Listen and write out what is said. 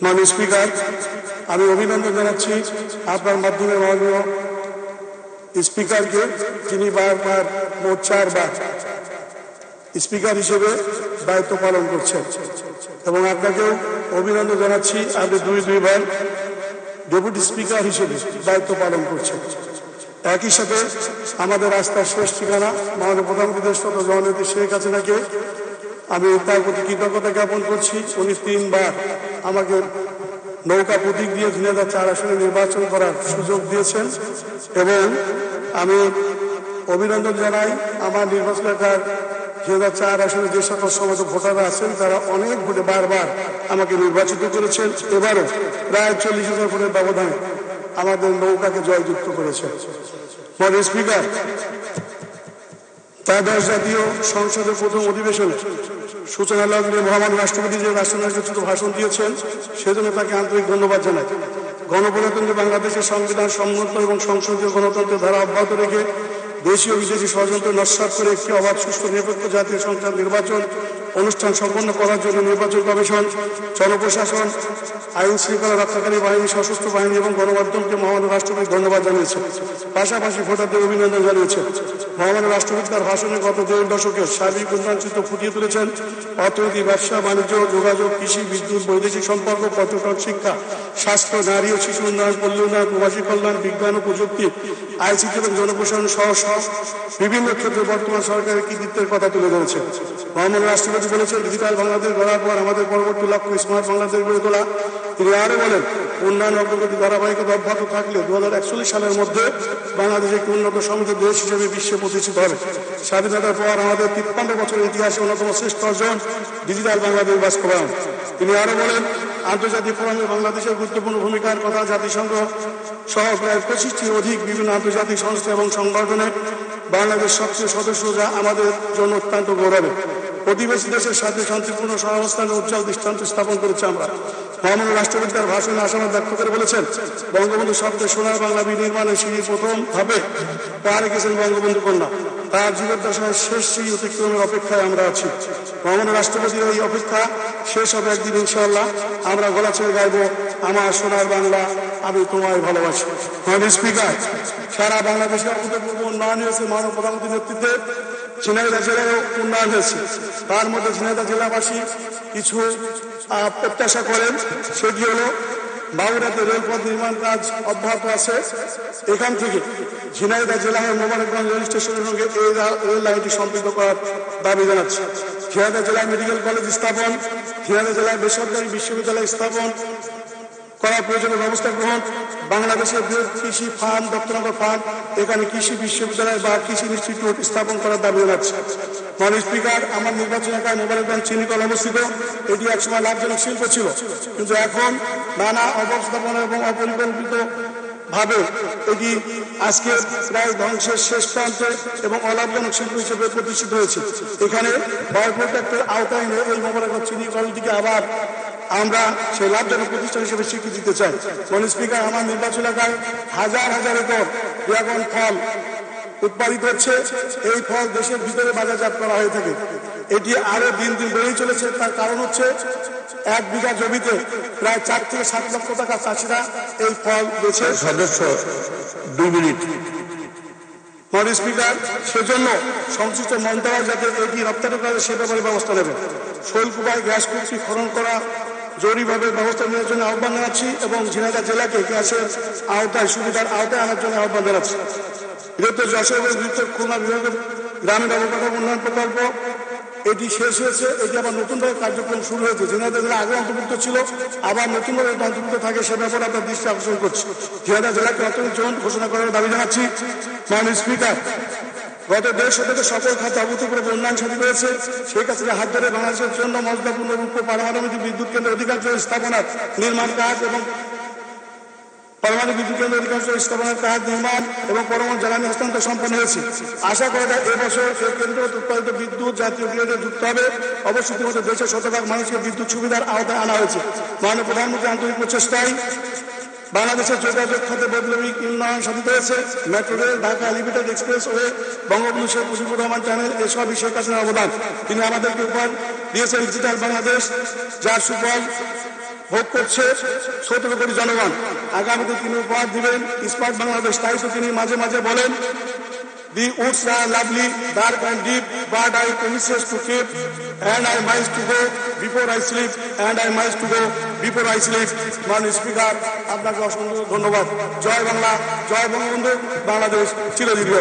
মাননীয় স্পিকার, আমি অভিনন্দন জানাচ্ছি আপনার মাধ্যমে মাননীয় স্পিকারকে, যিনি বারবার মোট 4 বার স্পিকার হিসেবে দায়িত্ব পালন করছেন, এবং আপনাকেও অভিনন্দন জানাচ্ছি আপনি 2 বার ডেপুটি স্পিকার হিসেবে দায়িত্ব পালন করছেন। একই সাথে আমাদের রাস্তার শেষ ঠিকানা মাননীয় প্রধানমন্ত্রী দেশরত্ন জননেত্রী শেখ হাসিনাকে আমি তার প্রতি কৃতজ্ঞতা জ্ঞাপন করছি। উনি 3 বার আমাকে নৌকা প্রতীক দিয়ে ঝিনাইদহ 4 আসনে নির্বাচন করার সুযোগ দিয়েছেন, এবং আমি অভিনন্দন জানাই আমার নির্বাচন এলাকার ঝিনাইদহ 4 আসনে যে সকল সমস্ত ভোটাররা আছেন তারা অনেক ভোটে বারবার আমাকে নির্বাচিত করেছেন। এবারও প্রায় 40,000 ভোটের ব্যবধানে আমাদের নৌকাকে জয়যুক্ত করেছেন। মাননীয় স্পিকার, ত্রয়োদশ জাতীয় সংসদের প্রথম অধিবেশনে সূচনা লগ্নে মহামান্য রাষ্ট্রপতি যে রাষ্ট্রনায়কের ভাষণ দিয়েছেন সেজন্য তাকে আন্তরিক ধন্যবাদ জানাই। গণপ্রজাতন্ত্রী বাংলাদেশের সংবিধান সম্মত এবং সংসদীয় গণতন্ত্রের ধারা অব্যাহত রেখে দেশীয় বিদেশি ষড়যন্ত্র নস্যাৎ করে একটি অবাধ সুষ্ঠু নিরপেক্ষ জাতীয় সংসদ নির্বাচন অনুষ্ঠান সম্পন্ন করার জন্য নির্বাচন কমিশন, জনপ্রশাসন, আইন শৃঙ্খলা রক্ষাকারী বাহিনী, সশস্ত্র বাহিনী এবং গণমাধ্যমকে মহামান্য রাষ্ট্রপতি ধন্যবাদ জানিয়েছেন। পাশাপাশি ভোটারদের অভিনন্দন জানিয়েছেন। মহামান্য রাষ্ট্রপতি তার ভাষণে গত 1.5 দশকের সার্বিক উন্নয়ন চিত্র ফুটিয়ে তুলেছেন। অর্থনীতি, ব্যবসা বাণিজ্য, যোগাযোগ, কৃষি, বিদ্যুৎ, বৈদেশিক সম্পর্ক, পর্যটন, শিক্ষা, স্বাস্থ্য, নারী ও শিশু উন্নয়ন, পল্লী উন্নয়ন, প্রবাসী কল্যাণ, বিজ্ঞান ও প্রযুক্তি, আইসিটি এবং জনপ্রশাসন সহ বিভিন্ন ক্ষেত্রে বর্তমান সরকারের কৃতিত্বের কথা তুলে ধরেছেন। মহামান্য রাষ্ট্রপতি বলেছেন, ডিজিটাল বাংলাদেশ গড়ার পর আমাদের পরবর্তী লক্ষ্য স্মার্ট বাংলাদেশ গড়ে তোলা। তিনি আরও বলেন, উন্নয়ন অগ্রগতি ধারাবাহিকতা অব্যাহত থাকলে 2041 সালের মধ্যে বাংলাদেশ একটি উন্নত সমৃদ্ধ দেশ হিসেবে বিশ্বে প্রতিষ্ঠিত হবে। স্বাধীনতার পর আমাদের 53 বছরের ইতিহাসে অন্যতম শ্রেষ্ঠ অর্জন ডিজিটাল বাংলাদেশ বাস্তবায়ন। তিনি আরও বলেন, আন্তর্জাতিক ফোরামে বাংলাদেশের গুরুত্বপূর্ণ ভূমিকার কথা জাতিসংঘ সহ প্রায় 25টির অধিক বিভিন্ন আন্তর্জাতিক সংস্থা এবং সংগঠনে বাংলাদেশ সক্রিয় সদস্য, যা আমাদের জন্য অত্যন্ত গৌরবের। প্রতিবেশী দেশের সাথে শান্তিপূর্ণ সহাবস্থানে উজ্জ্বল দৃষ্টান্ত স্থাপন করেছে আমরা। মহামান্য রাষ্ট্রপতি তার ভাষণে আশাবাদ ব্যক্ত করে বলেছেন, বঙ্গবন্ধু স্বপ্নে সোনার বাংলা বিনির্মাণের সিঁড়ি প্রথম ধাপে পা রেখেছেন বঙ্গবন্ধু কন্যা। তার জীবদ্দশায় শেষ সিঁড়ি অতিক্রমের অপেক্ষায় আমরা আছি। মহামান্য রাষ্ট্রপতির এই অপেক্ষা শেষ হবে একদিন ইনশাআল্লাহ। আমরা গলা ছেড়ে গাইব, আমার সোনার বাংলা আমি তোমায় ভালোবাসি। মাননীয় স্পিকার, সারা বাংলাদেশে অভূতপূর্ব উন্নয়ন হয়েছে মাননীয় প্রধানমন্ত্রীর নেতৃত্বে। ঝিনাইদহ জেলারও উন্নয়ন হয়েছে। তার মধ্যে ঝিনাইদহ জেলাবাসী কিছু প্রত্যাশা করেন, সেটি হল বাবুরাতে রেলপথ নির্মাণ কাজ অব্যাহত আছে। এখান থেকে ঝিনাইদহ জেলা হয়ে মোবারকগঞ্জ রেল স্টেশনের সঙ্গে এই রেল লাইনটি সম্পৃক্ত করার দাবি জানাচ্ছে। ঝিনাইদহ জেলায় মেডিকেল কলেজ স্থাপন, ঝিনাইদহ জেলায় বেসরকারি বিশ্ববিদ্যালয় স্থাপন করার প্রয়োজনীয় ব্যবস্থা গ্রহণ, বাংলাদেশের বৃহৎ কৃষি ফার্ম দত্তনগর ফার্ম, এখানে কৃষি বিশ্ববিদ্যালয় বা কৃষি ইনস্টিটিউট স্থাপন করার দাবি জানাচ্ছে। মাননীয় স্পিকার, আমার নির্বাচন এলাকায় মোবারকগঞ্জ চিনিকল অবস্থিত। এটি একসময় লাভজনক শিল্প ছিল, কিন্তু এখন নানা অবস্থাপনা এবং অপরিকল্পিত ভাবে এটি আজকে প্রায় ধ্বংসের শেষ প্রান্তে এবং অলাভজনক শিল্প হিসেবে প্রতিষ্ঠিত হয়েছে। এখানে বায়ো প্রোটেক্টের আওতায় এই মোবারকগঞ্জ চিনিকলটিকে আবার আমরা সেই লাভজনক প্রতিষ্ঠান হিসেবে স্বীকৃতি দিতে চাই। মাননীয় স্পিকার, আমার নির্বাচন এলাকায় হাজার হাজার একর ড্রাগন ফল উৎপাদিত হচ্ছে। এই ফল দেশের ভিতরে বাজারজাত করা হয়ে থাকে। এটি আরো দিন দিন বেড়েই চলেছে। তার কারণ হচ্ছে 1 বিঘা জমিতে প্রায় 4 থেকে 7 লক্ষ টাকা চাষিরা এই ফল বেছে। সদস্য 2 মিনিট। মাননীয় স্পিকার, সেজন্য সংশ্লিষ্ট মন্ত্রণালয় যাতে এটি রপ্তানি করে সে ব্যাপারে ব্যবস্থা নেবে। শৈলকুপায় গ্যাস কুচি খনন করা জরুরিভাবে ব্যবস্থা নেওয়ার জন্য আহ্বান জানাচ্ছি এবং ঝিনাইদহ জেলাকে গ্যাসের আওতায় সুবিধার আওতায় আনার জন্য আহ্বান জানাচ্ছি। বৃহত্তর যশোর এবং বৃহত্তর খুলনা বিভাগের গ্রামীণ অবকাঠামো উন্নয়ন প্রকল্প এটি শেষ হয়েছে। এটি আবার নতুনভাবে কার্যক্রম শুরু হয়েছে। ঝিনাইদহ জেলা আগে অন্তর্ভুক্ত ছিল, আবার নতুনভাবে অন্তর্ভুক্ত থাকে, সে ব্যাপারে আপনার দৃষ্টি আকর্ষণ করছি। ঝিনাইদহ জেলাকে অর্থনৈতিক জোন ঘোষণা করার দাবি জানাচ্ছি। মাননীয় স্পিকার, গত 1.5 শতকে সকল খাতে অভূতপূর্ব উন্নয়ন সাধিত হয়েছে। শেখ হাসিনার হাত ধরে বাংলাদেশের জন্য মজদাপূর্ণ রূপ পারমাণবিক বিদ্যুৎ কেন্দ্রের অধিকাংশ স্থাপনার নির্মাণ কাজ এবং পারমাণবিক বিদ্যুৎ কেন্দ্রের অধিকাংশ স্থাপনার কাজ নির্মাণ এবং পরমাণু জ্বালানি হস্তান্তর সম্পন্ন হয়েছে। আশা করা যায় এবছর এই কেন্দ্র উৎপাদিত বিদ্যুৎ জাতীয় গ্রিডে যুক্ত হবে। অবশ্যই ইতিমধ্যে দেশের শতভাগ মানুষকে বিদ্যুৎ সুবিধার আওতায় আনা হয়েছে। মাননীয় প্রধানমন্ত্রী আন্তরিক প্রচেষ্টায় বাংলাদেশের যোগাযোগ খাতে বৈপ্লবিক উন্নয়ন সাধিত হয়েছে। Metro rail, Dhaka elevated expressway, Bangabandhu Sheikh Mujibur Rahman channel, এসব শেখ হাসিনার অবদান। তিনি আমাদেরকে উপহার দিয়েছেন ডিজিটাল বাংলাদেশ, যার সুফল ভোগ করছে 17 কোটি জনগণ। আগামীতে তিনি উপহার দিবেন স্মার্ট বাংলাদেশ। তাই তো তিনি মাঝে মাঝে বলেন, The woods are lovely, dark and deep, but I promises to keep, and I mind to go before I sleep, and I mind to go before I sleep. মাননীয় স্পিকার, আপনাকে অসংখ্য ধন্যবাদ। জয় বাংলা, জয় বঙ্গবন্ধু, বাংলাদেশ চিরদীর্ঘ।